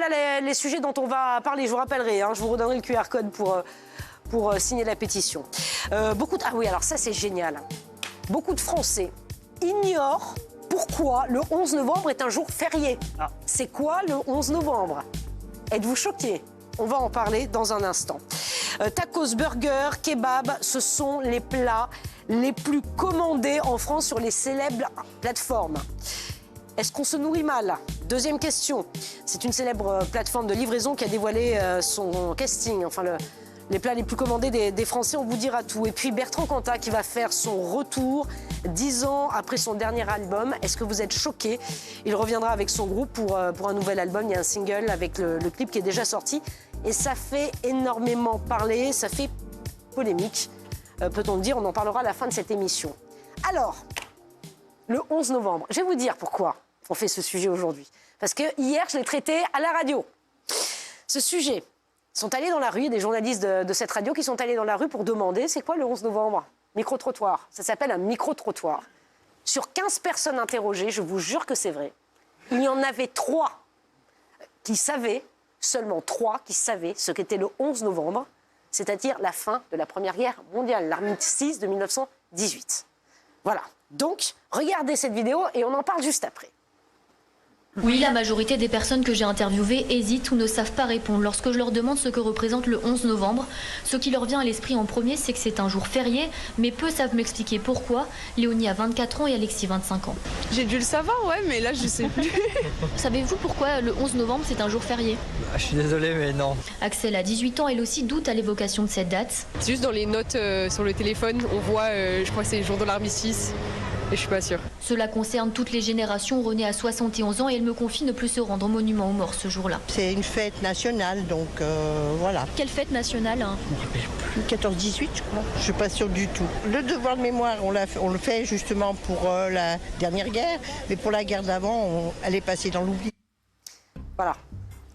Là, les sujets dont on va parler, je vous rappellerai, je vous redonnerai le QR code pour signer la pétition. Ah oui, alors ça c'est génial. Beaucoup de Français ignorent pourquoi le 11 novembre est un jour férié. C'est quoi le 11 novembre? Êtes-vous choqués? On va en parler dans un instant. Tacos, burgers, kebab, ce sont les plats les plus commandés en France sur les célèbres plateformes. Est-ce qu'on se nourrit mal? Deuxième question. C'est une célèbre plateforme de livraison qui a dévoilé son casting, enfin les plats les plus commandés des Français, on vous dira tout. Et puis Bertrand Cantat qui va faire son retour 10 ans après son dernier album. Est-ce que vous êtes choqués? Il reviendra avec son groupe pour un nouvel album. Il y a un single avec le clip qui est déjà sorti. Et ça fait énormément parler, ça fait polémique, peut-on le dire. On en parlera à la fin de cette émission. Alors, le 11 novembre, je vais vous dire pourquoi on fait ce sujet aujourd'hui. Parce que hier, je l'ai traité à la radio. Ce sujet, sont allés dans la rue, il y a des journalistes de cette radio qui sont allés dans la rue pour demander c'est quoi le 11 novembre? Micro-trottoir. Ça s'appelle un micro-trottoir. Sur 15 personnes interrogées, je vous jure que c'est vrai, il y en avait 3 qui savaient, seulement 3 qui savaient ce qu'était le 11 novembre, c'est-à-dire la fin de la Première Guerre mondiale, l'armistice de 1918. Voilà. Donc, regardez cette vidéo et on en parle juste après. Oui, la majorité des personnes que j'ai interviewées hésitent ou ne savent pas répondre lorsque je leur demande ce que représente le 11 novembre. Ce qui leur vient à l'esprit en premier, c'est que c'est un jour férié, mais peu savent m'expliquer pourquoi. Léonie a 24 ans et Alexis 25 ans. J'ai dû le savoir, ouais, mais là je sais plus. Savez-vous pourquoi le 11 novembre c'est un jour férié? Je suis désolé, mais non. Axel a 18 ans, elle aussi doute à l'évocation de cette date. C'est juste dans les notes sur le téléphone, on voit, je crois que c'est le jour de l'armistice. Et je suis pas sûre. Cela concerne toutes les générations. René a 71 ans et elle me confie ne plus se rendre au monument aux morts ce jour-là. C'est une fête nationale, donc voilà. Quelle fête nationale Le 14-18, je crois. Je suis pas sûre du tout. Le devoir de mémoire, on le fait justement pour la dernière guerre, mais pour la guerre d'avant, elle est passée dans l'oubli. Voilà.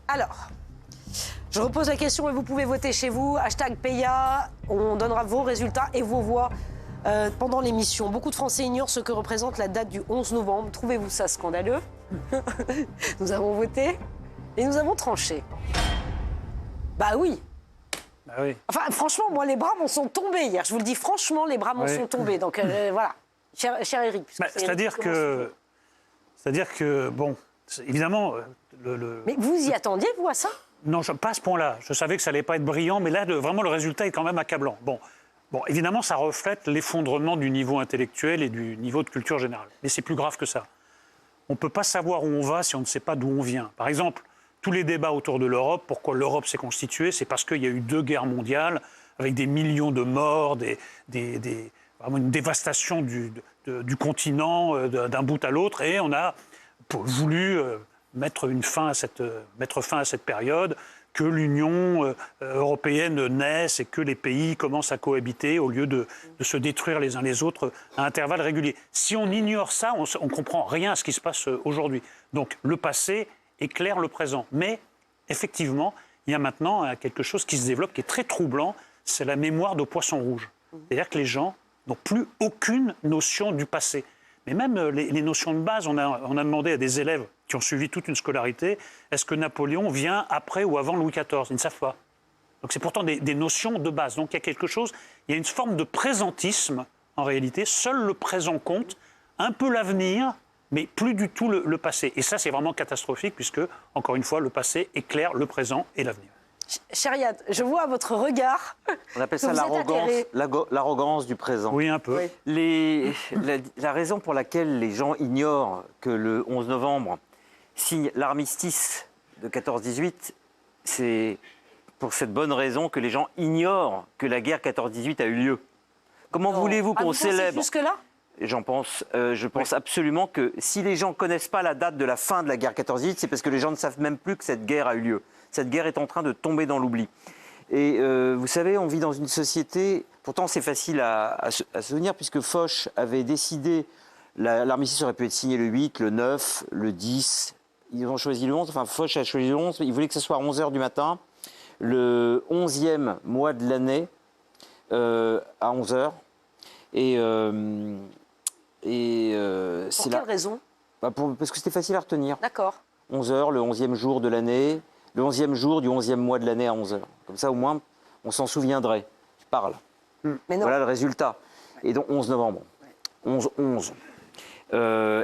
Alors, je repose la question et vous pouvez voter chez vous. #PEYA, on donnera vos résultats et vos voix. Pendant l'émission, beaucoup de Français ignorent ce que représente la date du 11 novembre. Trouvez-vous ça scandaleux? Nous avons voté et nous avons tranché. Bah oui. Enfin, franchement, moi, les bras m'en sont tombés hier. Je vous le dis franchement, les bras m'en sont tombés. Donc voilà, cher Eric. C'est-à-dire que, bon, évidemment... Mais vous y attendiez, vous, à ça? Non, pas à ce point-là. Je savais que ça n'allait pas être brillant, mais là, vraiment, le résultat est quand même accablant. Bon, évidemment, ça reflète l'effondrement du niveau intellectuel et du niveau de culture générale. Mais c'est plus grave que ça. On ne peut pas savoir où on va si on ne sait pas d'où on vient. Par exemple, tous les débats autour de l'Europe, pourquoi l'Europe s'est constituée, c'est parce qu'il y a eu 2 guerres mondiales, avec des millions de morts, vraiment une dévastation du continent d'un bout à l'autre, et on a voulu mettre fin à cette période, que l'Union européenne naisse et que les pays commencent à cohabiter au lieu de se détruire les uns les autres à intervalles réguliers. Si on ignore ça, on ne comprend rien à ce qui se passe aujourd'hui. Donc le passé éclaire le présent. Mais effectivement, il y a maintenant quelque chose qui se développe qui est très troublant, c'est la mémoire de poisson rouge. C'est-à-dire que les gens n'ont plus aucune notion du passé. Mais même les notions de base, on a demandé à des élèves qui ont suivi toute une scolarité, est-ce que Napoléon vient après ou avant Louis XIV? Ils ne savent pas. Donc c'est pourtant des notions de base. Donc il y a quelque chose, il y a une forme de présentisme en réalité. Seul le présent compte, un peu l'avenir, mais plus du tout le passé. Et ça, c'est vraiment catastrophique puisque, encore une fois, le passé éclaire le présent et l'avenir. Chériat, je vois votre regard. On appelle ça l'arrogance du présent. Oui, un peu. Oui. La raison pour laquelle les gens ignorent que le 11 novembre signe l'armistice de 14-18, c'est pour cette bonne raison que les gens ignorent que la guerre 14-18 a eu lieu. Comment voulez-vous qu'on célèbre jusque-là? Je pense absolument que si les gens ne connaissent pas la date de la fin de la guerre 14-18, c'est parce que les gens ne savent même plus que cette guerre a eu lieu. Cette guerre est en train de tomber dans l'oubli. Et vous savez, on vit dans une société, pourtant c'est facile à se souvenir, puisque Foch avait décidé, l'armistice aurait pu être signé le 8, le 9, le 10, ils ont choisi le 11, enfin Foch a choisi le 11, il voulait que ce soit à 11h du matin, le 11e mois de l'année, à 11h. Pour quelle raison? Parce que c'était facile à retenir. D'accord. 11h, le 11e jour de l'année. le 11e jour du 11e mois de l'année à 11h. Comme ça, au moins, on s'en souviendrait. Je parle. Mais non. Voilà le résultat. Et donc, 11 novembre. 11-11.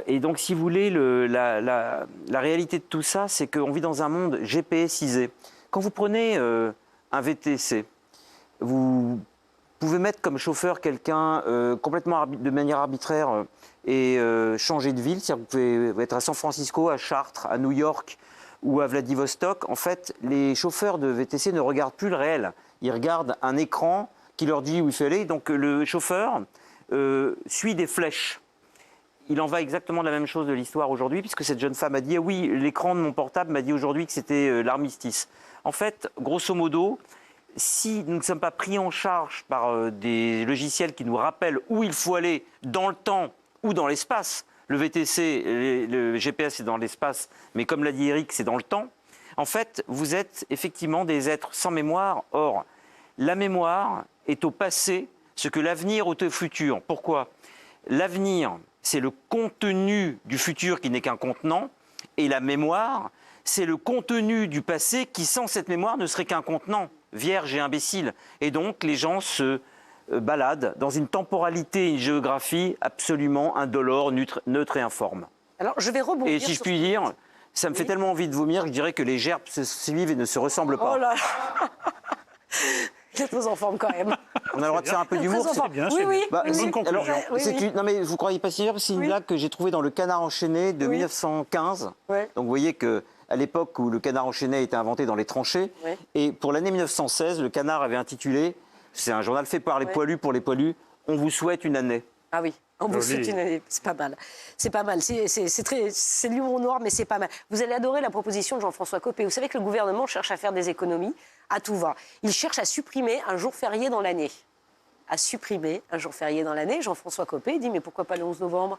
Et donc, si vous voulez, la réalité de tout ça, c'est qu'on vit dans un monde GPSisé. Quand vous prenez un VTC, vous pouvez mettre comme chauffeur quelqu'un complètement de manière arbitraire et changer de ville. C'est-à-dire que vous pouvez être à San Francisco, à Chartres, à New York ou à Vladivostok. En fait, les chauffeurs de VTC ne regardent plus le réel. Ils regardent un écran qui leur dit où il faut aller. Donc le chauffeur suit des flèches. Il en va exactement de la même chose de l'histoire aujourd'hui, puisque cette jeune femme a dit oui, l'écran de mon portable m'a dit aujourd'hui que c'était l'armistice. En fait, grosso modo, si nous ne sommes pas pris en charge par des logiciels qui nous rappellent où il faut aller dans le temps ou dans l'espace, le VTC, le GPS c'est dans l'espace, mais comme l'a dit Eric, c'est dans le temps, en fait, vous êtes effectivement des êtres sans mémoire. Or, la mémoire est au passé ce que l'avenir est au futur. Pourquoi ? L'avenir, c'est le contenu du futur qui n'est qu'un contenant, et la mémoire, c'est le contenu du passé qui, sans cette mémoire, ne serait qu'un contenant, vierge et imbécile. Et donc, les gens se baladent dans une temporalité, une géographie absolument indolore, neutre et informe. Alors, je vais rebondir. Et si je puis dire, ça me fait tellement envie de vomir que je dirais que les gerbes se suivent et ne se ressemblent pas. Oh là là. Vous êtes très en forme quand même. On a le droit de faire un peu d'humour. Très en forme. bien, Oui, c'est oui. bien. Bah, oui, c'est- oui. conclusion. alors, Oui, c'est oui. une- non mais vous croyez pas si dur, c'est une Oui. blague que j'ai trouvée dans le Canard enchaîné de Oui. 1915. Ouais. Donc vous voyez que à l'époque où le Canard enchaîné a été inventé dans les tranchées, Ouais. et pour l'année 1916, le Canard avait intitulé, c'est un journal fait par les Ouais. poilus pour les poilus, on vous souhaite une année. Ah oui, on vous Joli. souhaite une année. C'est pas mal. C'est pas mal. C'est de l'humour noir, mais c'est pas mal. Vous allez adorer la proposition de Jean-François Copé. Vous savez que le gouvernement cherche à faire des économies à tout va. Il cherche à supprimer un jour férié dans l'année. À supprimer un jour férié dans l'année. Jean-François Copé dit mais pourquoi pas le 11 novembre ?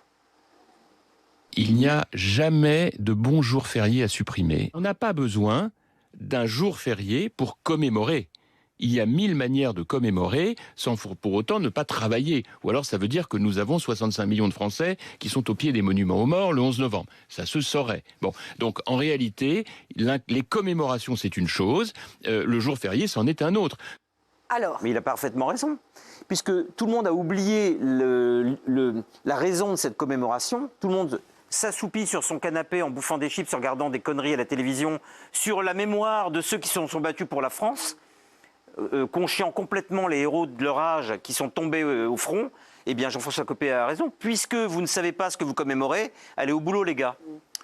Il n'y a jamais de bon jour férié à supprimer. On n'a pas besoin d'un jour férié pour commémorer. Il y a 1000 manières de commémorer sans pour autant ne pas travailler. Ou alors ça veut dire que nous avons 65 millions de Français qui sont au pied des monuments aux morts le 11 novembre. Ça se saurait. Bon, donc en réalité, les commémorations c'est une chose, le jour férié c'en est un autre. Alors, Mais il a parfaitement raison, puisque tout le monde a oublié la raison de cette commémoration. Tout le monde s'assoupit sur son canapé en bouffant des chips, en regardant des conneries à la télévision, sur la mémoire de ceux qui se sont battus pour la France, conscients complètement les héros de leur âge qui sont tombés au front. Eh bien, Jean-François Copé a raison. Puisque vous ne savez pas ce que vous commémorez, allez au boulot, les gars.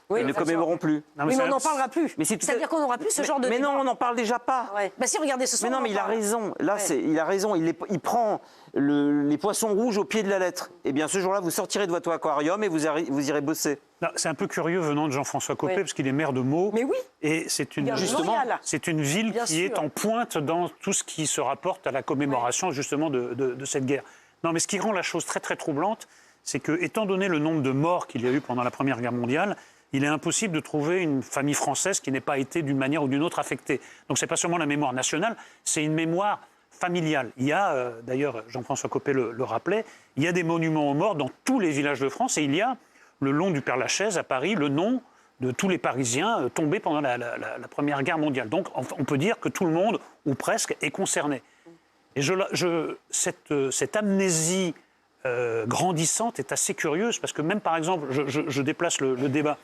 oui, Ils ne enfin, commémoreront plus. Non, oui, mais on ça- n'en parlera plus. Mais c'est tout à- C'est-à-dire qu'on n'aura plus ce genre de. Mais non, débat. on n'en parle déjà pas. Ouais. Bah si, regardez ce soir. Mais non, on mais en il a parle. raison. Là, Ouais. il a raison. Il prend les poissons rouges au pied de la lettre. Eh bien, ce jour-là, vous sortirez de votre aquarium et vous irez bosser. Non, c'est un peu curieux venant de Jean-François Copé, Oui. parce qu'il est maire de Meaux. Mais oui. Et c'est Il une, vient de justement, Montréal. c'est une ville Bien qui sûr. est en pointe dans tout ce qui se rapporte à la commémoration justement de cette guerre. Non, mais ce qui rend la chose très très troublante, c'est que, étant donné le nombre de morts qu'il y a eu pendant la Première Guerre mondiale, il est impossible de trouver une famille française qui n'ait pas été d'une manière ou d'une autre affectée. Donc c'est pas seulement la mémoire nationale, c'est une mémoire familiale. Il y a, d'ailleurs, Jean-François Copé le rappelait, il y a des monuments aux morts dans tous les villages de France, et il y a, le long du Père-Lachaise à Paris, le nom de tous les Parisiens tombés pendant la Première Guerre mondiale. Donc on peut dire que tout le monde, ou presque, est concerné. Et cette amnésie grandissante est assez curieuse, parce que même, par exemple, je déplace le débat,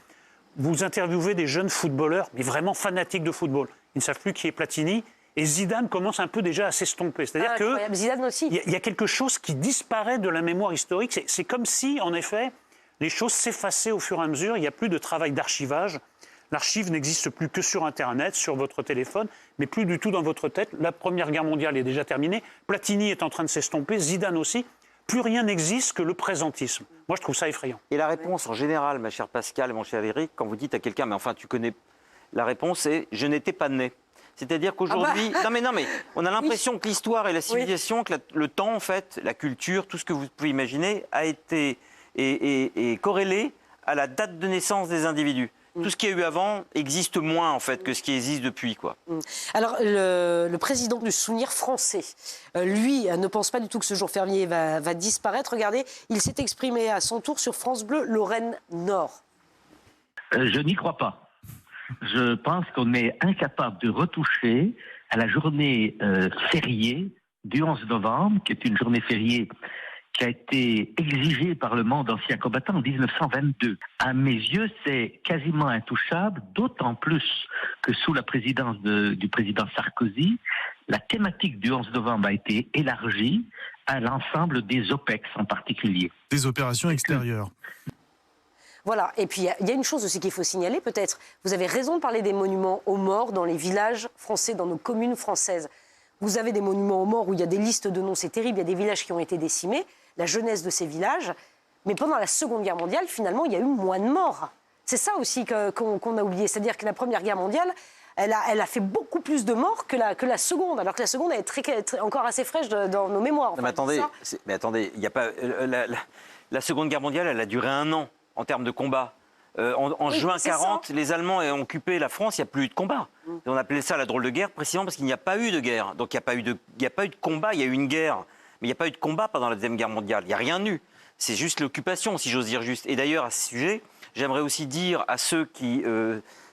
vous interviewez des jeunes footballeurs, mais vraiment fanatiques de football. Ils ne savent plus qui est Platini, et Zidane commence un peu déjà à s'estomper. C'est-à-dire Ah, incroyable. Zidane aussi. il y a quelque chose qui disparaît de la mémoire historique. C'est comme si, en effet, les choses s'effaçaient au fur et à mesure. Il n'y a plus de travail d'archivage. L'archive n'existe plus que sur Internet, sur votre téléphone, mais plus du tout dans votre tête. La Première Guerre mondiale est déjà terminée. Platini est en train de s'estomper, Zidane aussi. Plus rien n'existe que le présentisme. Moi, je trouve ça effrayant. Et la réponse en général, ma chère Pascal et mon cher Eric, quand vous dites à quelqu'un, mais enfin, tu connais, la réponse est « je n'étais pas né ». C'est-à-dire qu'aujourd'hui, non mais, on a l'impression que l'histoire et la civilisation, que le temps en fait, la culture, tout ce que vous pouvez imaginer, a été est corrélé à la date de naissance des individus. Tout ce qu'il y a eu avant existe moins en fait que ce qui existe depuis, quoi. Alors, le président du Souvenir français, lui, ne pense pas du tout que ce jour férié va disparaître. Regardez, il s'est exprimé à son tour sur France Bleu Lorraine Nord. Je n'y crois pas. Je pense qu'on est incapable de retoucher à la journée fériée du 11 novembre, qui est une journée fériée qui a été exigée par le monde ancien combattant en 1922. À mes yeux, c'est quasiment intouchable, d'autant plus que sous la présidence du président Sarkozy, la thématique du 11 novembre a été élargie à l'ensemble des OPEX en particulier. Des opérations extérieures. Voilà, et puis il y a une chose aussi qu'il faut signaler peut-être. Vous avez raison de parler des monuments aux morts dans les villages français, dans nos communes françaises. Vous avez des monuments aux morts où il y a des listes de noms, c'est terrible, il y a des villages qui ont été décimés, la jeunesse de ces villages. Mais pendant la Seconde Guerre mondiale, finalement, il y a eu moins de morts. C'est ça aussi qu'on a oublié. C'est-à-dire que la Première Guerre mondiale, elle a fait beaucoup plus de morts que la Seconde, alors que la Seconde est encore assez fraîche dans nos mémoires. Enfin, mais attendez, il y a pas la Seconde Guerre mondiale, elle a duré 1 an en termes de combat. En juin 40, les Allemands ont occupé la France, il n'y a plus eu de combat. On appelait ça la drôle de guerre, précisément parce qu'il n'y a pas eu de guerre. Donc il n'y a pas eu de combat, il y a eu une guerre. Mais il n'y a pas eu de combat pendant la Deuxième Guerre mondiale. Il n'y a rien eu. C'est juste l'occupation, si j'ose dire juste. Et d'ailleurs, à ce sujet, j'aimerais aussi dire à ceux qui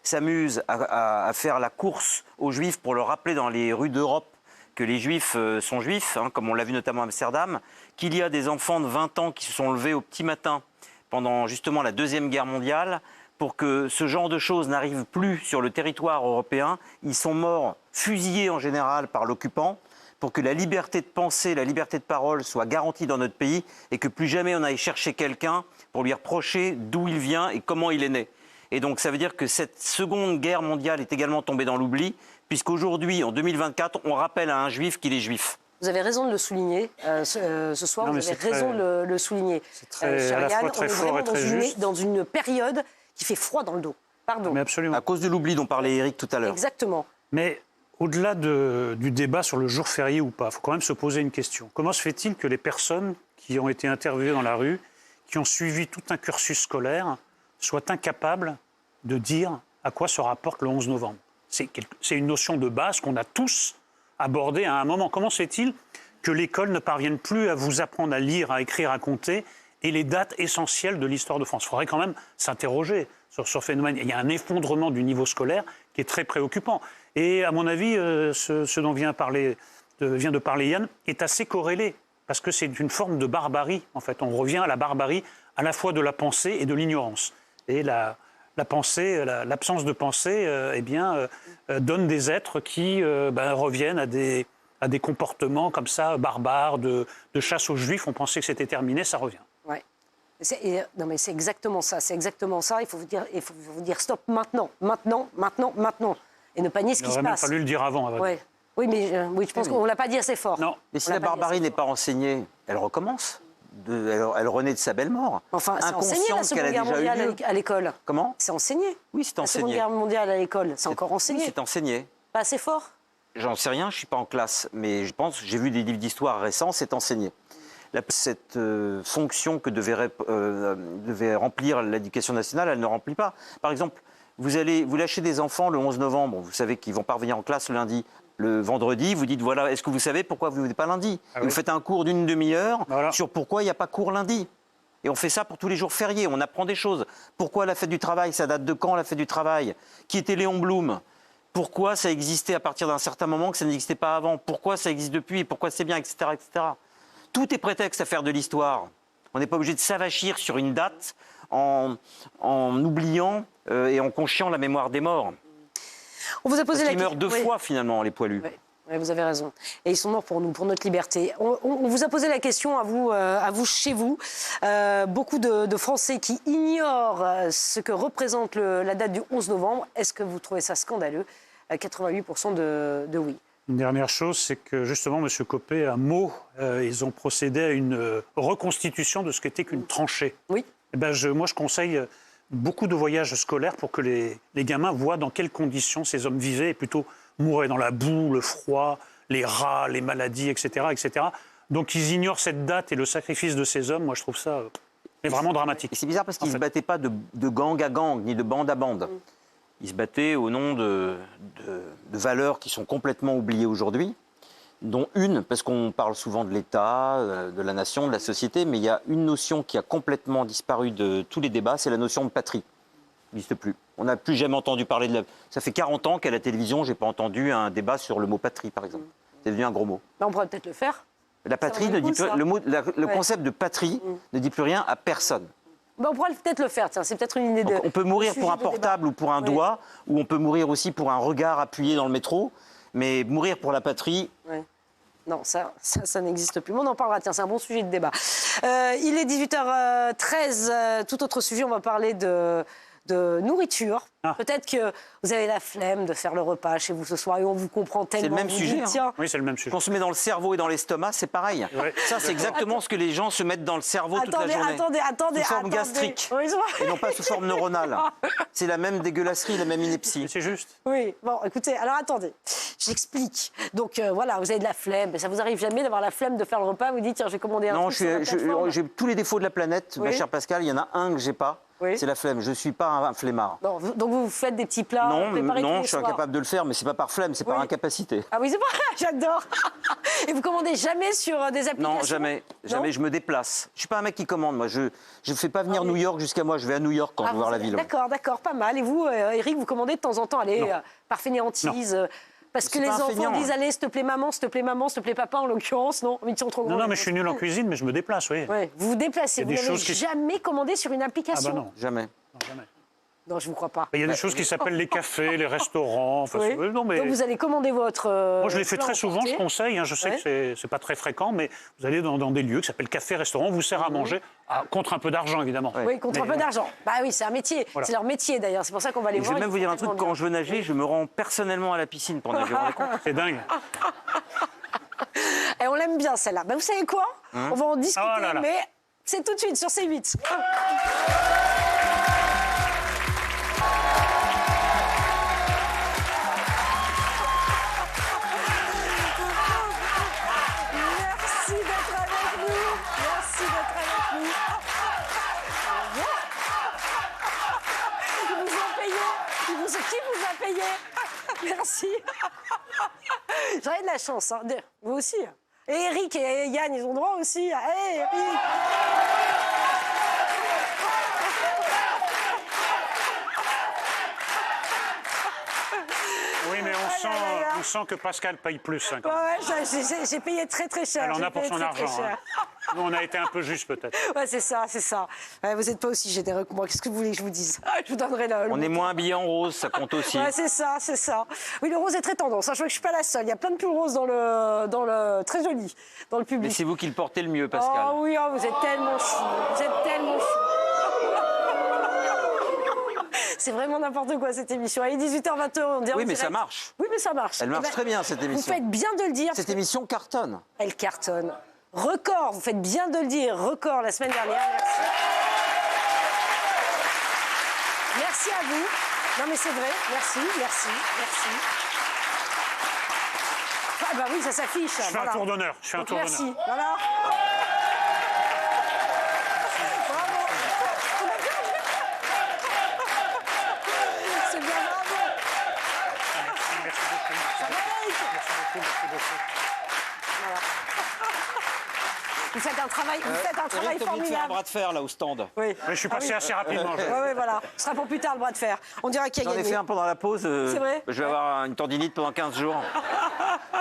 s'amusent à faire la course aux Juifs pour leur rappeler dans les rues d'Europe que les Juifs sont Juifs, comme on l'a vu notamment à Amsterdam, qu'il y a des enfants de 20 ans qui se sont levés au petit matin pendant justement la Deuxième Guerre mondiale, pour que ce genre de choses n'arrive plus sur le territoire européen. Ils sont morts, fusillés en général par l'occupant, pour que la liberté de pensée, la liberté de parole soit garantie dans notre pays et que plus jamais on aille chercher quelqu'un pour lui reprocher d'où il vient et comment il est né. Et donc ça veut dire que cette Seconde Guerre mondiale est également tombée dans l'oubli, puisqu'aujourd'hui, en 2024, on rappelle à un juif qu'il est juif. Vous avez raison de le souligner ce soir, vous avez raison de le souligner. C'est très, à la fois très fort et très juste. Dans une période qui fait froid dans le dos. Pardon. Mais absolument. À cause de l'oubli dont parlait Éric tout à l'heure. Exactement. Mais au-delà du débat sur le jour férié ou pas, il faut quand même se poser une question. Comment se fait-il que les personnes qui ont été interviewées dans la rue, qui ont suivi tout un cursus scolaire, soient incapables de dire à quoi se rapporte le 11 novembre ? C'est une notion de base qu'on a tous abordée à un moment. Comment se fait-il que l'école ne parvienne plus à vous apprendre à lire, à écrire, à compter et les dates essentielles de l'histoire de France ? Il faudrait quand même s'interroger sur ce phénomène. Il y a un effondrement du niveau scolaire qui est très préoccupant. Et à mon avis, ce dont vient de parler Yann est assez corrélé, parce que c'est une forme de barbarie, en fait. On revient à la barbarie à la fois de la pensée et de l'ignorance. Et la pensée, l'absence de pensée, donne des êtres qui reviennent à des comportements comme ça, barbares, de chasse aux juifs. On pensait que c'était terminé, ça revient. Ouais. Non mais c'est exactement ça, Il faut vous dire stop maintenant. Et ne pas nier ce qui se passe. Il aurait même fallu le dire avant. Ouais. Oui, mais je pense qu'on ne l'a pas dit assez fort. Non. Mais si la barbarie n'est pas enseignée, elle recommence. Elle renaît de sa belle mort. Enfin, c'est enseigné la Seconde Guerre mondiale à l'école. Comment ? C'est enseigné. Oui, c'est enseigné. La Seconde Guerre mondiale à l'école, c'est encore enseigné. Oui, c'est enseigné. Pas assez fort ? J'en sais rien, je ne suis pas en classe, mais j'ai vu des livres d'histoire récents, c'est enseigné. Cette fonction que devait remplir l'éducation nationale, elle ne remplit pas. Par exemple, vous lâchez des enfants le 11 novembre, vous savez qu'ils vont pas revenir en classe le lundi. Le vendredi, vous dites, voilà, est-ce que vous savez pourquoi vous ne venez pas lundi ? Vous faites un cours d'une demi-heure sur pourquoi il n'y a pas cours lundi. Et on fait ça pour tous les jours fériés, on apprend des choses. Pourquoi la fête du travail, ça date de quand la fête du travail ? Qui était Léon Blum ? Pourquoi ça existait à partir d'un certain moment que ça n'existait pas avant ? Pourquoi ça existe depuis ? Pourquoi c'est bien, etc., etc. Tout est prétexte à faire de l'histoire. On n'est pas obligé de s'avachir sur une date en oubliant et en conchiant la mémoire des morts. On vous a posé Parce qu'ils meurent 2 fois finalement, les poilus. Oui, vous avez raison. Et ils sont morts pour nous, pour notre liberté. On vous a posé la question à vous chez vous. Beaucoup de Français qui ignorent ce que représente la date du 11 novembre. Est-ce que vous trouvez ça scandaleux ? 88% de oui. Une dernière chose, c'est que justement, M. Copé, à Meaux, ils ont procédé à une reconstitution de ce qu'était qu'une tranchée. Oui. Et moi, je conseille beaucoup de voyages scolaires pour que les gamins voient dans quelles conditions ces hommes vivaient et plutôt mouraient dans la boue, le froid, les rats, les maladies, etc., etc. Donc ils ignorent cette date et le sacrifice de ces hommes. Moi, je trouve ça vraiment dramatique. Et c'est bizarre parce qu'ils ne se battaient pas de gang à gang, ni de bande à bande. Ils se battaient au nom de valeurs qui sont complètement oubliées aujourd'hui, dont une, parce qu'on parle souvent de l'État, de la nation, de la société, mais il y a une notion qui a complètement disparu de tous les débats, c'est la notion de patrie. Il n'existe plus. On n'a plus jamais entendu parler de la... Ça fait 40 ans qu'à la télévision, j'ai pas entendu un débat sur le mot patrie, par exemple. C'est devenu un gros mot. On pourrait peut-être le faire. La patrie ne dit plus... Le concept de patrie ne dit plus rien à personne. On pourrait peut-être le faire, tiens, c'est peut-être une idée de... Donc, on peut mourir pour un portable ou pour un doigt, ou on peut mourir aussi pour un regard appuyé dans le métro, mais mourir pour la patrie... Non, ça n'existe plus. Mais on en parlera, tiens, c'est un bon sujet de débat. Il est 18h13, tout autre sujet, on va parler de nourriture. Peut-être que vous avez la flemme de faire le repas chez vous ce soir et on vous comprend tellement. C'est le même sujet. Tiens. Oui, c'est le même sujet. Quand on se met dans le cerveau et dans l'estomac, c'est pareil. Ouais. Ça, c'est exactement ce que les gens se mettent dans le cerveau toute la journée. Attendez. Sous forme gastrique. Et non pas sous forme neuronale. C'est la même dégueulasserie, la même ineptie. C'est juste. Oui, bon, écoutez, alors attendez, j'explique. Donc voilà, vous avez de la flemme, mais ça vous arrive jamais d'avoir la flemme de faire le repas, vous dites, tiens, je vais commander un truc sur la plateforme. J'ai tous les défauts de la planète, ma chère Pascal, il y en a un que j'ai pas. C'est la flemme. Je ne suis pas un flemmard. Non, donc vous faites des petits plats préparés tous les je suis soirs. incapable de le faire, mais c'est pas par flemme, c'est par incapacité. Ah oui, c'est vrai, j'adore. Et vous commandez jamais sur des applications? Non, jamais. Je me déplace. Je suis pas un mec qui commande, moi. Je ne fais pas venir New York jusqu'à moi. Je vais à New York quand je veux voir la ville. D'accord, pas mal. Et vous, Eric, vous commandez de temps en temps, allez, par fainéantise parce que les enfants disent, allez, s'il te plaît maman, s'il te plaît papa, en l'occurrence, non? Ils sont trop grands. Non, mais je suis nul en cuisine, mais je me déplace, oui. Vous vous déplacez, vous n'avez jamais commandé sur une application? Ah bah non. Jamais. Non, jamais. Non, je ne vous crois pas. Il y a des choses qui s'appellent les cafés, les restaurants. Enfin, non, mais... Donc vous allez commander votre... Moi, je l'ai fait très souvent, je conseille. Je sais que c'est pas très fréquent, mais vous allez dans des lieux qui s'appellent café, restaurant, on vous sert à manger, contre un peu d'argent, évidemment. Oui, contre un peu d'argent. Bah oui, c'est un métier. Voilà. C'est leur métier, d'ailleurs. C'est pour ça qu'on va les voir. Je vais même vous dire un truc, quand je veux nager, je me rends personnellement à la piscine pour nager. C'est dingue. Et on l'aime bien, celle-là. Bah, vous savez quoi? On va en discuter, mais c'est tout de suite sur C8. Merci. J'aurais de la chance, hein. Vous aussi. Et Eric et Yann, ils ont droit aussi. Hey, Eric. Oui, mais on sent que Pascal paye plus. Hein, j'ai payé très très cher. Elle en a pour son argent. Nous, on a été un peu juste peut-être. Ouais, c'est ça. Ouais, vous n'êtes pas aussi généreux que moi. Qu'est-ce que vous voulez que je vous dise? Je vous donnerai le On est moins habillé en rose, ça compte aussi. Ouais, c'est ça. Oui, le rose est très tendance. Je vois que je suis pas la seule. Il y a plein de pulls roses dans le très joli dans le public. Mais c'est vous qui le portez le mieux, Pascal. Oh oui, vous êtes tellement chou. C'est vraiment n'importe quoi cette émission. Allez, 18h21, on dirait. Oui, mais ça marche. Oui, mais ça marche. Elle marche très bien cette émission. Vous faites bien de le dire. Cette émission cartonne. Elle cartonne. Record, vous faites bien de le dire. Record la semaine dernière. Merci. Merci à vous. Non mais c'est vrai. Merci. Ah bah oui, ça s'affiche. Je fais un tour d'honneur. Merci. Voilà. Vous faites un travail formidable. Faire un bras de fer là au stand. Oui. Je suis passé assez rapidement. Oui, voilà. Ce sera pour plus tard le bras de fer. On dira qui a gagné. J'en ai fait un pendant la pause. C'est vrai. Je vais avoir une tendinite pendant 15 jours.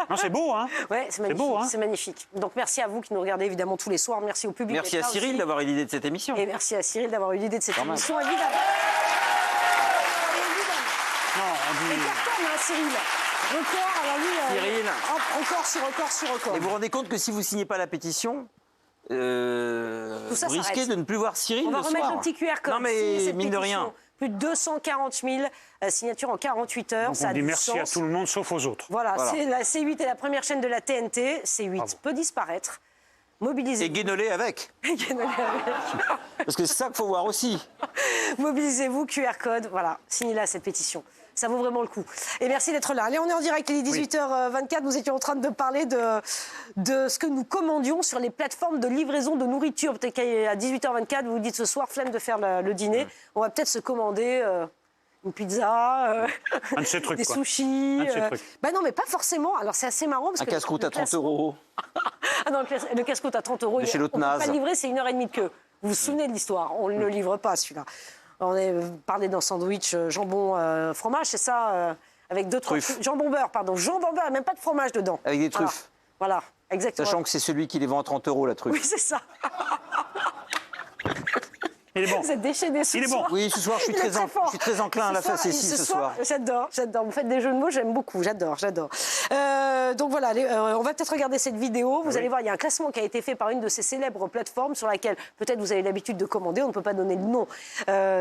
Non, c'est beau, hein? Oui, c'est magnifique. Beau, hein, c'est magnifique. Donc merci à vous qui nous regardez évidemment tous les soirs. Merci au public. Merci à Cyril d'avoir eu l'idée de cette émission. Et merci à Cyril d'avoir eu l'idée de cette émission, évidemment. Non, on dit... Et cartonne, hein, Cyril. Record, alors lui, Cyril. Record sur record. Et vous vous rendez compte que si vous ne signez pas la pétition, Tout ça, vous risquez de ne plus voir Cyril le soir. On va remettre le petit QR code. Non mais mine de rien. Plus de 240 000 signatures en 48 heures. Donc on dit merci à tout le monde sauf aux autres. Voilà. La C8 est la première chaîne de la TNT. C8 peut disparaître. Mobilisez-vous. Et Guénolé avec. Parce que c'est ça qu'il faut voir aussi. Mobilisez-vous, QR code. Voilà, signez-la cette pétition. Ça vaut vraiment le coup. Et merci d'être là. Allez, on est en direct, il est 18h24. Nous étions en train de parler de ce que nous commandions sur les plateformes de livraison de nourriture. Peut-être qu'à 18h24, vous vous dites ce soir, flemme de faire le dîner. On va peut-être se commander une pizza, un de ces trucs, des sushis. Bah non, mais pas forcément. Alors c'est assez marrant. Parce un casse-croûte à 30 €. Ah non, le casse-croûte à 30 €. De chez l'autre on ne peut naze. pas livrer, c'est 1h30 de queue. Vous vous souvenez de l'histoire? On ne le livre pas, celui-là. On a parlé d'un sandwich jambon fromage, c'est ça avec 2 truffes. Jambon beurre, pardon. Jambon beurre, même pas de fromage dedans. Avec des truffes. Voilà, exactement. Sachant que c'est celui qui les vend à 30 € la truffe. Oui, c'est ça. Il est bon. Vous êtes déchaînés ce Il est bon. soir. Oui, ce soir, je suis très enclin à la facétie ce soir. J'adore. Vous faites des jeux de mots, j'aime beaucoup. J'adore. Donc voilà, on va peut-être regarder cette vidéo. Vous allez voir, il y a un classement qui a été fait par une de ces célèbres plateformes sur laquelle peut-être vous avez l'habitude de commander. On ne peut pas donner le nom.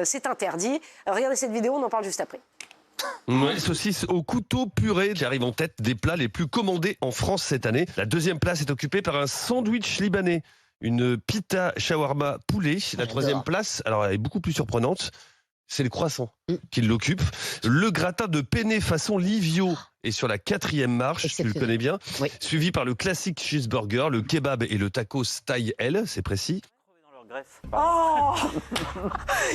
C'est interdit. Regardez cette vidéo, on en parle juste après. Ouais, saucisse au couteau purée qui arrive en tête des plats les plus commandés en France cette année. La deuxième place est occupée par un sandwich libanais. Une pita shawarma poulet. La troisième place, alors elle est beaucoup plus surprenante, c'est le croissant qui l'occupe. Le gratin de penne façon Livio est sur la 4e marche, tu le connais bien. Oui. Suivi par le classique cheeseburger, le kebab et le tacos taille L, c'est précis. Oh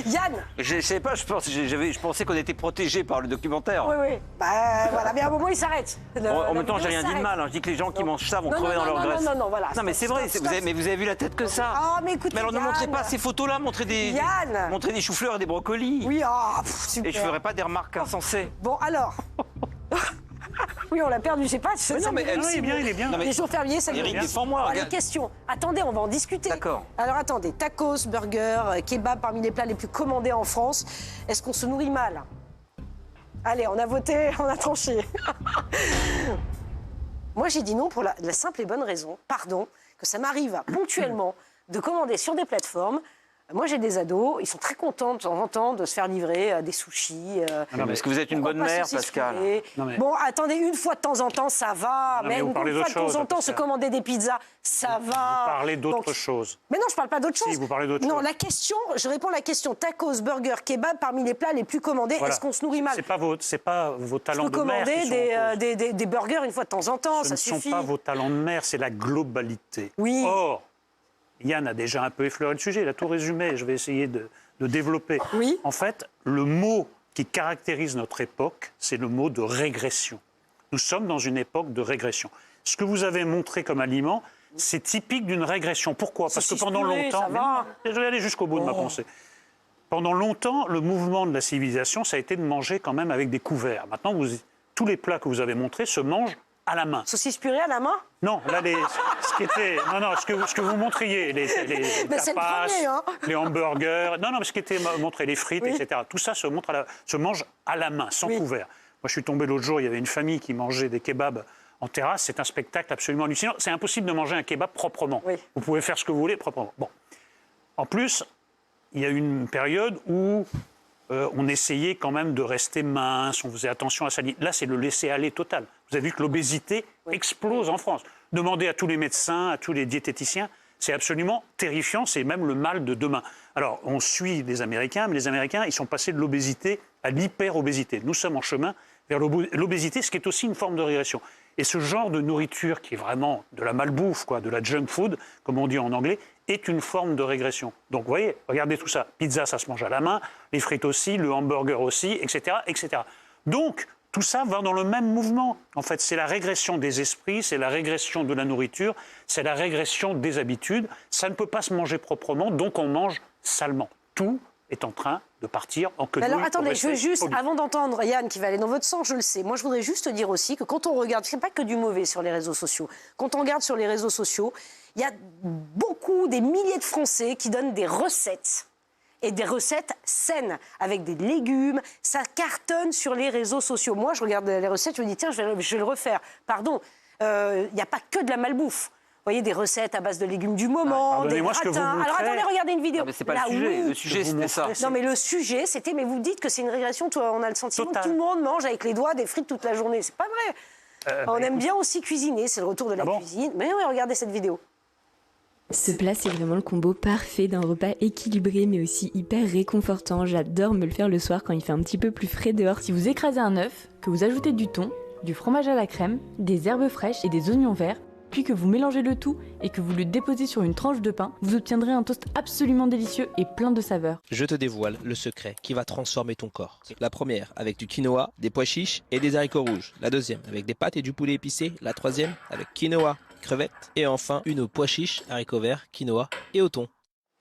Yann. Je sais pas, je pensais qu'on était protégés par le documentaire. Oui. Bah voilà, mais à un moment il s'arrête. En même temps, j'ai rien dit de mal. Je dis que les gens qui mangent ça vont crever dans leur graisse. Non, voilà. Non, mais c'est vrai. Mais vous avez vu la tête que ça. Ah, mais écoutez, alors ne montrez pas ces photos-là. Montrez des choux-fleurs et des brocolis. Oui, super. Et je ferai pas des remarques insensées. Bon, alors. Oui, on l'a perdu, je sais pas. Il est bien. Les jours fériés, ça Eric, défends-moi. Les questions. Attendez, on va en discuter. D'accord. Alors attendez, tacos, burger, kebab parmi les plats les plus commandés en France. Est-ce qu'on se nourrit mal? Allez, on a voté, on a tranché. Moi, j'ai dit non pour la simple et bonne raison, que ça m'arrive ponctuellement de commander sur des plateformes. Moi, j'ai des ados, ils sont très contents de temps en temps de se faire livrer des sushis. Non, mais est-ce que vous êtes une bonne mère, Pascal? Bon, attendez, une fois de temps en temps, ça va. Mais une fois de temps en temps, se commander des pizzas, ça va. Vous parlez d'autre chose. Mais non, je parle pas d'autre chose. Si, vous parlez d'autre chose. Non, je réponds à la question. Tacos, burger, kebab, parmi les plats les plus commandés, est-ce qu'on se nourrit mal? C'est pas vos talents de mère. Je peux commander des burgers une fois de temps en temps, ça suffit. Ce ne sont pas vos talents de mère, c'est la globalité. Oui. Or, Yann a déjà un peu effleuré le sujet, il a tout résumé, je vais essayer de développer. Oui. En fait, le mot qui caractérise notre époque, c'est le mot de régression. Nous sommes dans une époque de régression. Ce que vous avez montré comme aliment, c'est typique d'une régression. Pourquoi? Parce que pendant longtemps... Je vais aller jusqu'au bout de ma pensée. Pendant longtemps, le mouvement de la civilisation, ça a été de manger quand même avec des couverts. Maintenant, tous les plats que vous avez montrés se mangent à la main. Saucisse purée à la main? Non, là, ce que vous montriez, les tapas, les hamburgers, mais ce qui était montré, les frites, etc. Tout ça se mange à la main, sans couvert. Moi, je suis tombé l'autre jour, il y avait une famille qui mangeait des kebabs en terrasse. C'est un spectacle absolument hallucinant. C'est impossible de manger un kebab proprement. Oui. Vous pouvez faire ce que vous voulez proprement. Bon. En plus, il y a eu une période où on essayait quand même de rester mince, on faisait attention à sa ligne. Là, c'est le laisser-aller total. Vous avez vu que l'obésité explose en France. Demandez à tous les médecins, à tous les diététiciens, c'est absolument terrifiant, c'est même le mal de demain. Alors, on suit les Américains, mais les Américains, ils sont passés de l'obésité à l'hyper-obésité. Nous sommes en chemin vers l'obésité, ce qui est aussi une forme de régression. Et ce genre de nourriture, qui est vraiment de la malbouffe, de la junk food, comme on dit en anglais, est une forme de régression. Donc, vous voyez, regardez tout ça. Pizza, ça se mange à la main, les frites aussi, le hamburger aussi, etc., etc. Donc, tout ça va dans le même mouvement. En fait, c'est la régression des esprits, c'est la régression de la nourriture, c'est la régression des habitudes. Ça ne peut pas se manger proprement, donc on mange salement. Tout est en train de partir en quenouille. Alors attendez, je veux juste, avant d'entendre Yann qui va aller dans votre sens, je le sais, moi je voudrais juste dire aussi que quand on regarde, c'est pas que du mauvais sur les réseaux sociaux, quand on regarde sur les réseaux sociaux, il y a des milliers de Français qui donnent des recettes. Et des recettes saines, avec des légumes. Ça cartonne sur les réseaux sociaux. Moi, je regarde les recettes, je me dis, tiens, je vais le refaire. Pardon, il n'y a pas que de la malbouffe. Vous voyez, des recettes à base de légumes du moment, des gratins. Alors attendez, regardez une vidéo. Non, mais c'est pas le sujet. Le sujet, c'était ça. Non, mais le sujet, c'était, mais vous dites que c'est une régression. On a le sentiment que tout le monde mange avec les doigts des frites toute la journée. C'est pas vrai. On aime bien aussi cuisiner. C'est le retour de la cuisine. Mais oui, regardez cette vidéo. Ce plat, c'est vraiment le combo parfait d'un repas équilibré mais aussi hyper réconfortant. J'adore me le faire le soir quand il fait un petit peu plus frais dehors. Si vous écrasez un œuf, que vous ajoutez du thon, du fromage à la crème, des herbes fraîches et des oignons verts, puis que vous mélangez le tout et que vous le déposez sur une tranche de pain, vous obtiendrez un toast absolument délicieux et plein de saveurs. Je te dévoile le secret qui va transformer ton corps. La première avec du quinoa, des pois chiches et des haricots rouges. La deuxième avec des pâtes et du poulet épicé. La troisième avec quinoa, crevettes. Et enfin une aux pois chiches, haricots verts, quinoa et au thon.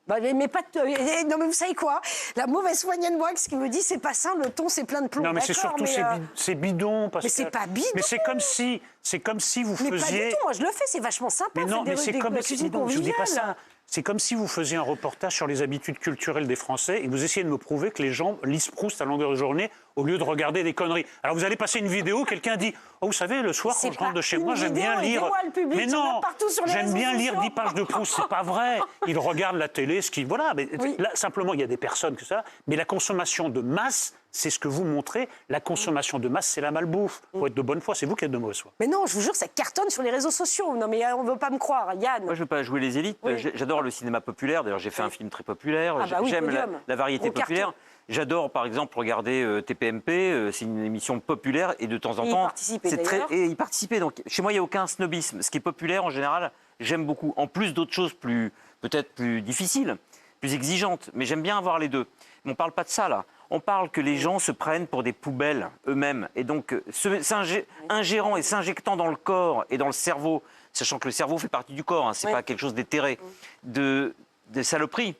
Bah, mais pas de... Non, mais vous savez quoi? La mauvaise moyenne moi, ce qui me dit, c'est pas ça, le thon, c'est plein de plomb. Non, mais c'est surtout, c'est bidon. Parce mais c'est pas bidon. Mais c'est comme si vous faisiez... Mais pas du tout, moi je le fais, c'est vachement sympa. Mais non, mais c'est comme si... Je je dis pas ça. C'est comme si vous faisiez un reportage sur les habitudes culturelles des Français et vous essayez de me prouver que les gens lisent Proust à longueur de journée au lieu de regarder des conneries. Alors vous allez passer une vidéo, quelqu'un dit « Oh, vous savez, le soir, quand je rentre de chez moi, j'aime bien lire... » Mais non, j'aime bien lire 10 pages de Proust. C'est pas vrai. Il regarde la télé, ce qui... Voilà, mais là, simplement, il y a des personnes que ça... Mais la consommation de masse, c'est ce que vous montrez. La consommation de masse, c'est la malbouffe. Il faut être de bonne foi, c'est vous qui êtes de mauvaise foi. Mais non, je vous jure, ça cartonne sur les réseaux sociaux. Non, mais on ne veut pas me croire, Yann. Moi, je ne veux pas jouer les élites. Oui. J'adore le cinéma populaire. D'ailleurs, j'ai fait un film très populaire. Ah bah oui, j'aime Podium. la variété Gros populaire. carton. J'adore, par exemple, regarder TPMP. C'est une émission populaire et de temps en Et y temps... participer, c'est d'ailleurs. Et y participer. Donc, chez moi, il n'y a aucun snobisme. Ce qui est populaire, en général, j'aime beaucoup. En plus d'autres choses peut-être plus difficiles, plus exigeantes. Mais j'aime bien avoir les deux. Mais on ne parle pas de ça, là. On parle que les gens se prennent pour des poubelles eux-mêmes. Et donc, ingérant et s'injectant dans le corps et dans le cerveau, sachant que le cerveau fait partie du corps, hein, c'est pas quelque chose d'éthéré, de saloperies,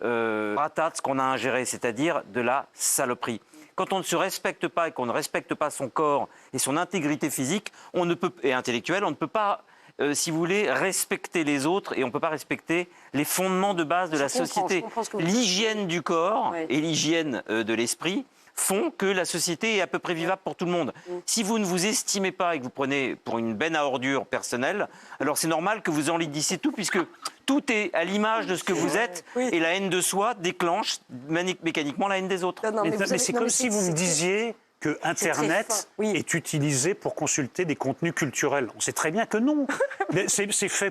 ratate ce qu'on a ingéré, c'est-à-dire de la saloperie. Quand on ne se respecte pas et qu'on ne respecte pas son corps et son intégrité physique et intellectuelle, on ne peut pas, si vous voulez, respecter les autres et on ne peut pas respecter les fondements de base de la société. L'hygiène du corps et l'hygiène de l'esprit font que la société est à peu près vivable pour tout le monde. Si vous ne vous estimez pas et que vous prenez pour une benne à ordures personnelle, alors c'est normal que vous enlidissiez tout, puisque tout est à l'image de ce que vous êtes, et la haine de soi déclenche mécaniquement la haine des autres. Mais c'est comme si vous me disiez que Internet est utilisé pour consulter des contenus culturels. On sait très bien que non. C'est fait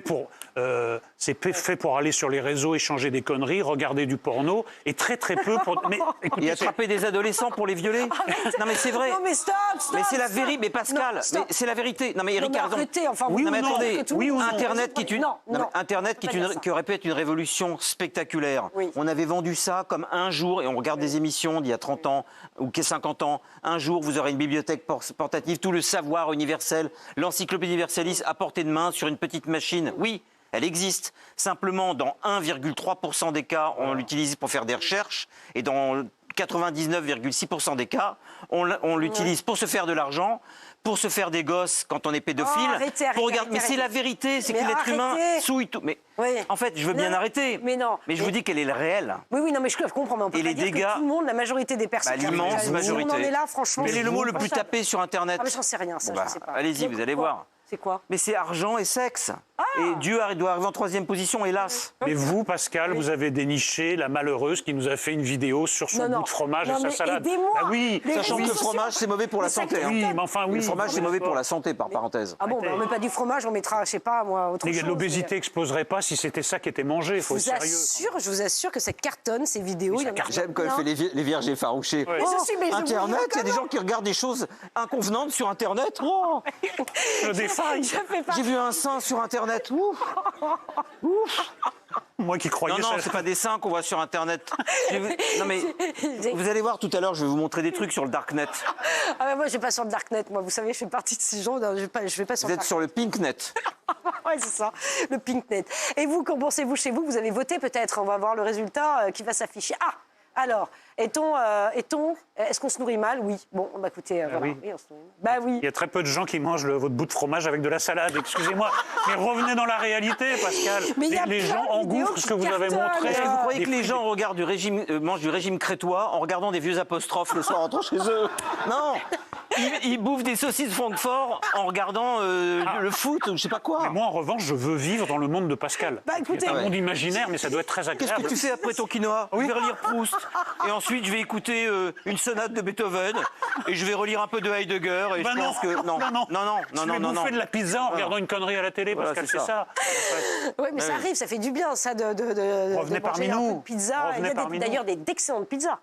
pour aller sur les réseaux, échanger des conneries, regarder du porno, et très peu pour... Mais, écoutez, et attraper des adolescents pour les violer. Non mais c'est vrai. Non mais stop. Mais c'est la vérité. Mais Pascal, mais c'est la vérité. Non mais Eric a raison. Arrêtez, enfin, Oui ou non, attendez. Oui ou non. Internet qui aurait pu être une révolution spectaculaire. Oui. On avait vendu ça comme un jour, et on regarde des émissions d'il y a 30 ans ou 50 ans. Un jour, vous aurez une bibliothèque portative, tout le savoir universel, l'encyclopédie universaliste à portée de main sur une petite machine. Oui, elle existe. Simplement, dans 1,3% des cas, on l'utilise pour faire des recherches, et dans 99,6% des cas, on l'utilise pour se faire de l'argent, pour se faire des gosses quand on est pédophile. Mais c'est la vérité, c'est que l'être humain souille tout. Mais en fait, je veux bien arrêter. Mais non. Mais je vous dis quelle est le réel. Oui, non, mais je comprends. Mais on peut et pas les dire dégâts, que tout le monde, la majorité des personnes. L'immense majorité. On en est là, franchement. Quel est le mot le plus tapé sur Internet? Ah, mais j'en sais rien, ça, je sais pas. Allez-y, vous allez voir. C'est quoi? Mais c'est argent et sexe. Et Dieu doit arriver en 3e position, hélas. Mais vous, Pascal, vous avez déniché la malheureuse qui nous a fait une vidéo sur son bout de fromage et sa salade. Aidez-moi. Oui, sachant que le fromage, c'est mauvais pour la santé. Oui, mais enfin, oui. Le fromage, c'est mauvais pour la santé, par parenthèse. Ah bon, on met pas du fromage, on mettra, je sais pas, moi, autre chose. L'obésité exploserait pas si c'était ça qui était mangé. Il faut être sérieux. Je vous assure que ça cartonne, ces vidéos. J'aime quand elle fait les vierges effarouchés. Internet, il y a des gens qui regardent des choses inconvenantes sur Internet. Je défaille. J'ai vu un sein sur Internet. Ouf. Moi qui croyais ça. Non, c'est pas des seins qu'on voit sur Internet. Non mais vous allez voir tout à l'heure, je vais vous montrer des trucs sur le Darknet. Ah mais moi je vais pas sur le Darknet, moi vous savez, je fais partie de ces gens, je vais pas sur le Darknet. Vous êtes sur le Pinknet. Ouais, c'est ça, le Pinknet. Et vous, qu'en pensez-vous chez vous? Vous avez voté peut-être, on va voir le résultat qui va s'afficher. Ah, alors, est-ce qu'on se nourrit mal? Oui. Bon, bah écoutez, voilà. Oui. Oui, on se nourrit mal. Bah oui. Il y a très peu de gens qui mangent votre bout de fromage avec de la salade, excusez-moi. Mais revenez dans la réalité, Pascal. Les gens engouffrent ce que vous avez montré. Est-ce que vous croyez que les gens mangent du régime crétois en regardant des vieux apostrophes le soir en rentrant chez eux? Non. Ils bouffent des saucisses Francfort en regardant le foot ou je sais pas quoi. Mais moi, en revanche, je veux vivre dans le monde de Pascal. Bah écoutez, c'est un monde imaginaire, mais ça doit être très agréable. Qu'est-ce que tu fais après ton quinoa? Je vais relire Proust. Et ensuite, je vais écouter une sonate de Beethoven. Et je vais relire un peu de Heidegger. Et je pense que non. Je vais bouffer de la pizza en regardant une connerie à la télé, Pascal, c'est ça. Oui, mais ça arrive, ça fait du bien, ça, de Revenez parmi nous. Un peu de pizza. Il y a d'ailleurs d'excellentes pizzas.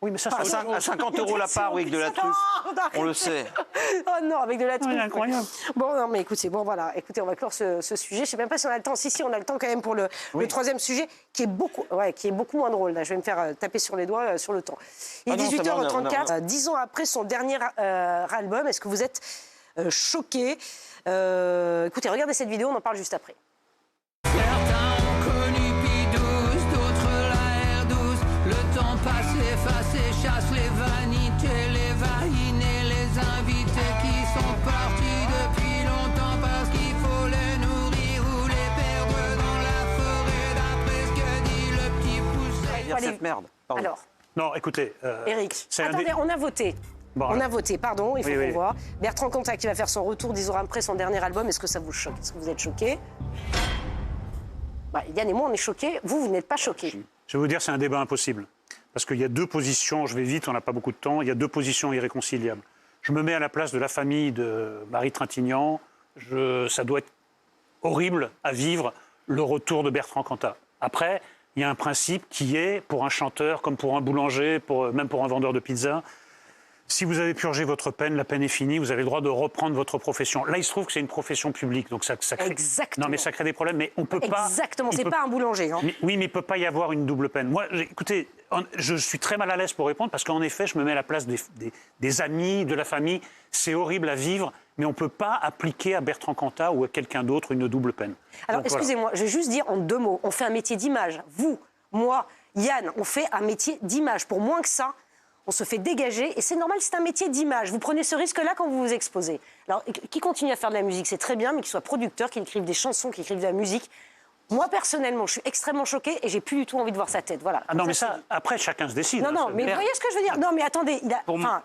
Oui, mais ça, à 50 € la part, oui, avec de la truffe. On le sait. Oh non, avec de la truffe. Oui, incroyable. Bon, non, mais écoutez, voilà. Écoutez, on va clore ce sujet. Je sais même pas si on a le temps. Si, on a le temps quand même pour le troisième sujet, qui est beaucoup moins drôle. Là, je vais me faire taper sur les doigts sur le temps. Il est 18h34. 10 ans après son dernier album, est-ce que vous êtes choqués? Écoutez, regardez cette vidéo, on en parle juste après. Certains ont connu Pie XII, d'autres s'efface et chasse les vanités, les vaines et les invités qui sont partis depuis longtemps parce qu'il faut les nourrir ou les perdre dans la forêt, d'après ce que dit le petit pousset. Dire cette merde. Pardon. Alors, Non, écoutez. Eric, attendez, on a voté. Bon, on alors. a voté, pardon, il faut Oui, qu'on oui. voit. Bertrand Cantat qui va faire son retour 10 ans après son dernier album. Est-ce que ça vous choque? Est-ce que vous êtes choqués? Yann et moi, on est choqués. Vous n'êtes pas choqués. Je vais vous dire, c'est un débat impossible. Parce qu'il y a deux positions, je vais vite, on n'a pas beaucoup de temps, il y a deux positions irréconciliables. Je me mets à la place de la famille de Marie Trintignant. Ça doit être horrible à vivre, le retour de Bertrand Cantat. Après, il y a un principe qui est, pour un chanteur, comme pour un boulanger, même pour un vendeur de pizza, si vous avez purgé votre peine, la peine est finie, vous avez le droit de reprendre votre profession. Là, il se trouve que c'est une profession publique, donc ça crée... Exactement. Non, mais ça crée des problèmes, mais on peut pas... Exactement, c'est pas un boulanger. Hein. Oui, mais il ne peut pas y avoir une double peine. Moi, écoutez, je suis très mal à l'aise pour répondre parce qu'en effet, je me mets à la place des amis, de la famille. C'est horrible à vivre, mais on ne peut pas appliquer à Bertrand Cantat ou à quelqu'un d'autre une double peine. Alors, excusez-moi, je vais juste dire en 2 mots. On fait un métier d'image. Vous, moi, Yann, on fait un métier d'image. Pour moins que ça, on se fait dégager. Et c'est normal, c'est un métier d'image. Vous prenez ce risque-là quand vous vous exposez. Alors, qui continue à faire de la musique, c'est très bien, mais qu'il soit producteur, qu'il écrive des chansons, qu'il écrive de la musique. Moi, personnellement, je suis extrêmement choquée et j'ai plus du tout envie de voir sa tête. Voilà. Ah non, mais ça, après, chacun se décide. Non, non, mais vous voyez ce que je veux dire? Non, mais attendez,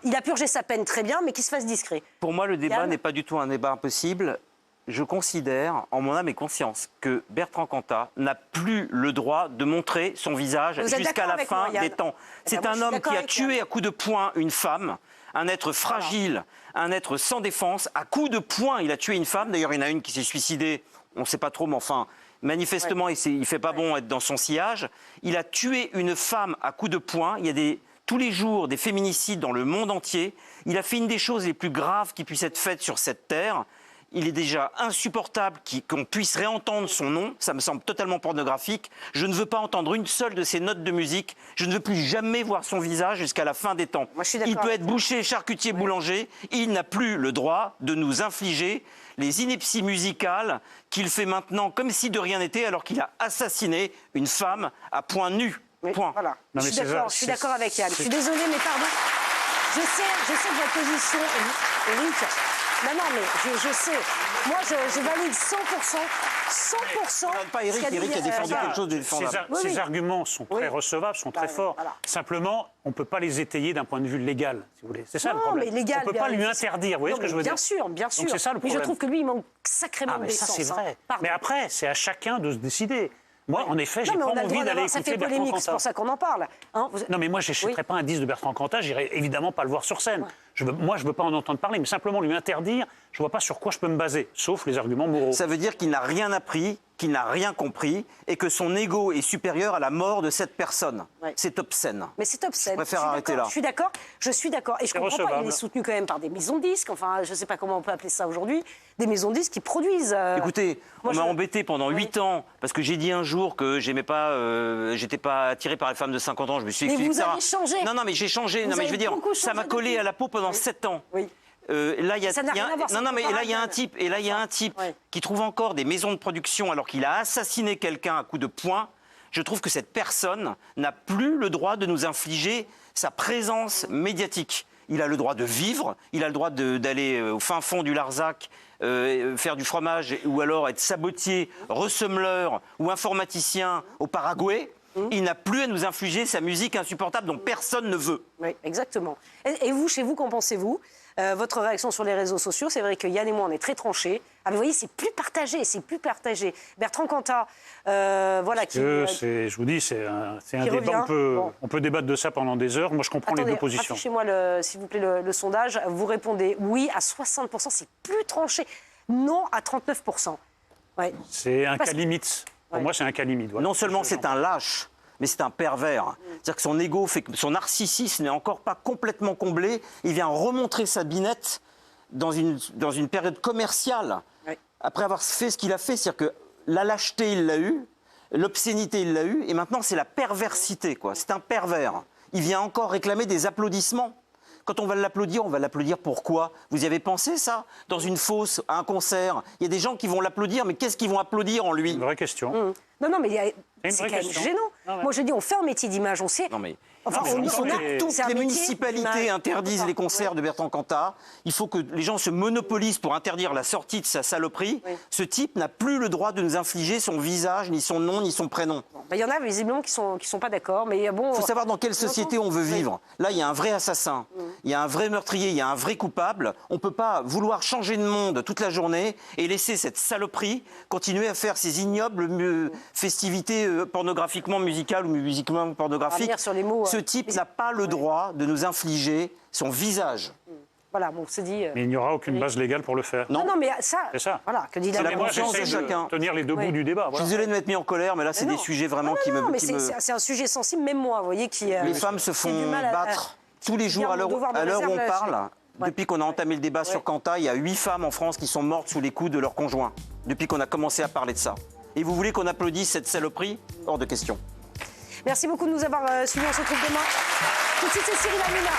il a purgé sa peine très bien, mais qu'il se fasse discret. Pour moi, le débat Yann n'est pas du tout un débat impossible. Je considère, en mon âme et conscience, que Bertrand Cantat n'a plus le droit de montrer son visage jusqu'à la fin des temps. C'est un homme qui a tué à coups de poing une femme, un être fragile, un être sans défense. À coups de poing, il a tué une femme. D'ailleurs, il y en a une qui s'est suicidée. On ne sait pas trop, mais enfin, manifestement, il ne fait pas bon être dans son sillage. Il a tué une femme à coups de poing. Il y a tous les jours des féminicides dans le monde entier. Il a fait une des choses les plus graves qui puissent être faites sur cette terre. Il est déjà insupportable qu'on puisse réentendre son nom. Ça me semble totalement pornographique. Je ne veux pas entendre une seule de ses notes de musique. Je ne veux plus jamais voir son visage jusqu'à la fin des temps. Moi, il peut être boucher, charcutier, boulanger. Il n'a plus le droit de nous infliger les inepties musicales qu'il fait maintenant comme si de rien n'était alors qu'il a assassiné une femme à point nu. Point. Voilà. Je suis d'accord avec Yann. Je suis désolée, mais pardon. Je sais que votre position, Eric... Non, mais je sais. Moi, je valide 100%. 100%. Pas Eric, Eric a défendu quelque chose de défendable. Ces arguments sont très recevables, sont très forts. Voilà. Simplement, on ne peut pas les étayer d'un point de vue légal, si vous voulez. C'est ça le problème. Mais légal, on ne peut pas lui interdire. Vous voyez ce que je veux dire? Bien sûr, bien sûr. Donc c'est ça le problème. Mais je trouve que lui, il manque sacrément de ça, défense. c'est vrai. Mais après, c'est à chacun de se décider. Moi, en effet, j'ai pas envie d'aller écouter ça fait Bertrand polémique, Cantat. c'est pour ça qu'on en parle. Hein, Non, mais moi, je n'achèterais pas un disque de Bertrand Cantat, j'irais évidemment pas le voir sur scène. Moi, je ne veux pas en entendre parler, mais simplement lui interdire, je ne vois pas sur quoi je peux me baser, sauf les arguments moraux. Ça veut dire qu'il n'a rien appris, qu'il n'a rien compris, et que son ego est supérieur à la mort de cette personne. C'est obscène. Mais c'est obscène. Je préfère arrêter là. Je suis d'accord. Et je comprends pas, il est soutenu quand même par des maisons de disques, enfin, je ne sais pas comment on peut appeler ça aujourd'hui, des maisons de disques qui produisent... Écoutez, on m'a embêté pendant 8 ans, parce que j'ai dit un jour que j'aimais pas, j'étais pas attiré par les femmes de 50 ans, je me suis expliqué. Mais vous avez changé. Non, mais j'ai changé. Non, mais je veux dire, ça m'a collé à la peau pendant 7 ans. Oui. Là, il y a, ça n'a rien à voir, non, mais là, il y a un type, qui trouve encore des maisons de production alors qu'il a assassiné quelqu'un à coups de poing. Je trouve que cette personne n'a plus le droit de nous infliger sa présence médiatique. Il a le droit de vivre, il a le droit d'aller au fin fond du Larzac, faire du fromage ou alors être sabotier, ressemeleur ou informaticien au Paraguay. Il n'a plus à nous infliger sa musique insupportable dont personne ne veut. Oui, exactement. Et vous, chez vous, qu'en pensez-vous? Votre réaction sur les réseaux sociaux, c'est vrai que Yann et moi, on est très tranchés. Ah, mais vous voyez, c'est plus partagé, Bertrand Cantat, voilà, qui... je vous dis, c'est un débat, on peut débattre de ça pendant des heures. Moi, je comprends les deux positions. Affichez-moi, s'il vous plaît, le sondage. Vous répondez oui à 60%, c'est plus tranché. Non à 39%. Ouais. C'est un cas limite. Pour moi, c'est un cas limite. Voilà. Non seulement c'est un lâche, mais c'est un pervers. C'est-à-dire que son ego fait que son narcissisme n'est encore pas complètement comblé. Il vient remontrer sa binette dans une période commerciale. Oui. Après avoir fait ce qu'il a fait, c'est-à-dire que la lâcheté, il l'a eu, l'obscénité, il l'a eu, et maintenant c'est la perversité, quoi. C'est un pervers. Il vient encore réclamer des applaudissements. Quand on va l'applaudir pourquoi? Vous y avez pensé, ça? Dans une fosse, à un concert, il y a des gens qui vont l'applaudir, mais qu'est-ce qu'ils vont applaudir en lui? Une vraie question. Non, mais c'est quand même gênant. Moi, je dis, on fait un métier d'image, on sait. Non, mais Enfin, il faut que toutes c'est un les métier municipalités qui m'a- interdisent les concerts de Bertrand Cantat. Il faut que les gens se monopolisent pour interdire la sortie de sa saloperie. Oui. Ce type n'a plus le droit de nous infliger son visage, ni son nom, ni son prénom. Il y en a visiblement qui sont pas d'accord, mais bon. Il faut savoir dans quelle société on veut vivre. Là, il y a un vrai assassin, il y a un vrai meurtrier, il y a un vrai coupable. On ne peut pas vouloir changer de monde toute la journée et laisser cette saloperie continuer à faire ses ignobles festivités pornographiquement musicales ou musicalement pornographiques. revenir sur les mots, Ce type n'a pas le droit de nous infliger son visage. Voilà, bon, c'est dit. Mais il n'y aura aucune base légale pour le faire. Non, mais ça. C'est ça. Voilà, que dit C'est la Mais moi, conscience j'essaie de chacun. tenir les deux bouts du débat. Je Voilà. suis désolé de m'être mis en colère, mais là, c'est Mais des non. sujets vraiment Non, qui me... mais qui me- c'est un sujet sensible, même moi, vous voyez, qui. Les femmes se font du mal à- battre tous les jours dire à l'heure mon devoir de où réserve, on là, parle. Ouais. Depuis qu'on a entamé le débat sur Cantat, il y a 8 femmes en France qui sont mortes sous les coups de leur conjoint. Depuis qu'on a commencé à parler de ça. Et vous voulez qu'on applaudisse cette saloperie? Hors de question. Merci beaucoup de nous avoir suivis. On se retrouve demain. Tout de suite, c'est Cyril Hanouna.